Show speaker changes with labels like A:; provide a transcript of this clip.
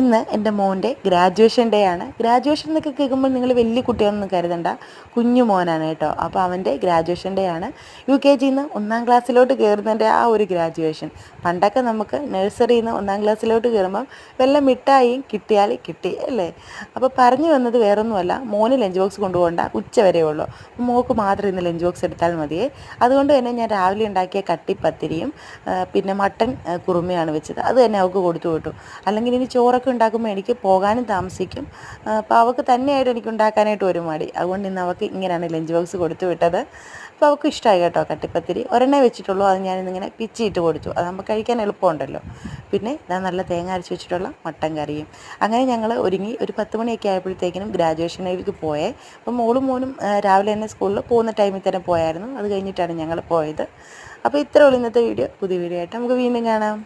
A: ഇന്ന് എൻ്റെ മോൻ്റെ ഗ്രാജുവേഷൻ ഡേ ആണ്. ഗ്രാജുവേഷൻ എന്നൊക്കെ കേൾക്കുമ്പോൾ നിങ്ങൾ വലിയ കുട്ടിയൊന്നും കരുതണ്ട, കുഞ്ഞു മോനാണ് കേട്ടോ. അപ്പോൾ അവൻ്റെ ഗ്രാജുവേഷൻ ഡേ ആണ്. UKG നിന്ന് 1ാം ക്ലാസ്സിലോട്ട് കയറുന്നതിൻ്റെ ആ ഒരു ഗ്രാജുവേഷൻ. പണ്ടൊക്കെ നമുക്ക് നഴ്സറിയിൽ നിന്ന് 1ാം ക്ലാസ്സിലോട്ട് കയറുമ്പം വല്ല മിഠായിയും കിട്ടിയാൽ കിട്ടി അല്ലേ. അപ്പോൾ പറഞ്ഞു വന്നത് വേറൊന്നുമല്ല, മോന് ലഞ്ച് ബോക്സ് കൊണ്ടുപോകണ്ട, ഉച്ച വരെ ഉള്ളൂ, മോൾക്ക് മാത്രം ഇന്ന് ലഞ്ച് ബോക്സ് എടുത്താൽ മതിയേ. അതുകൊണ്ട് തന്നെ ഞാൻ രാവിലെ ഉണ്ടാക്കിയ കട്ടിപ്പത്തിരിയും പിന്നെ മട്ടൻ കുറുമയാണ് വെച്ചത്. അത് തന്നെ അവൾക്ക് കൊടുത്തു വിട്ടു. അല്ലെങ്കിൽ ഇനി ചോറൊക്കെ ഉണ്ടാക്കുമ്പോൾ എനിക്ക് പോകാനും താമസിക്കും. അപ്പോൾ അവൾക്ക് തന്നെയായിട്ട് എനിക്ക് ഉണ്ടാക്കാനായിട്ട് ഒരു മടി. അതുകൊണ്ട് ഇന്ന് അവൾക്ക് ഇങ്ങനെയാണ് ലഞ്ച് ബോക്സ് കൊടുത്തു വിട്ടത്. അപ്പോൾ അവൾക്ക് ഇഷ്ടമായി കേട്ടോ കട്ടിപ്പത്തിരി. ഒരെണ്ണേ വെച്ചിട്ടുള്ളൂ, അത് ഞാനിന്നിങ്ങനെ പിച്ചിയിട്ട് കൊടുത്തു, അതാകുമ്പോൾ കഴിക്കാൻ എളുപ്പമുണ്ടല്ലോ. പിന്നെ ഇതാ നല്ല തേങ്ങ അരച്ച് വെച്ചിട്ടുള്ള മട്ടൻ കറിയും. അങ്ങനെ ഞങ്ങൾ ഒരുങ്ങി ഒരു 10 മണിയൊക്കെ ആയപ്പോഴത്തേക്കിനും ഗ്രാജുവേഷനിലേക്ക് പോയേ. അപ്പം മോളും മോനും രാവിലെ തന്നെ സ്കൂളിൽ പോകുന്ന ടൈമിൽ തന്നെ പോയായിരുന്നു. അത് കഴിഞ്ഞിട്ടാണ് ഞങ്ങൾ പോയത്. അപ്പോൾ ഇത്രയേ ഉള്ളൂ ഇന്നത്തെ വീഡിയോ. പുതിയ വീഡിയോ ആയിട്ട് നമുക്ക് വീണ്ടും കാണാം.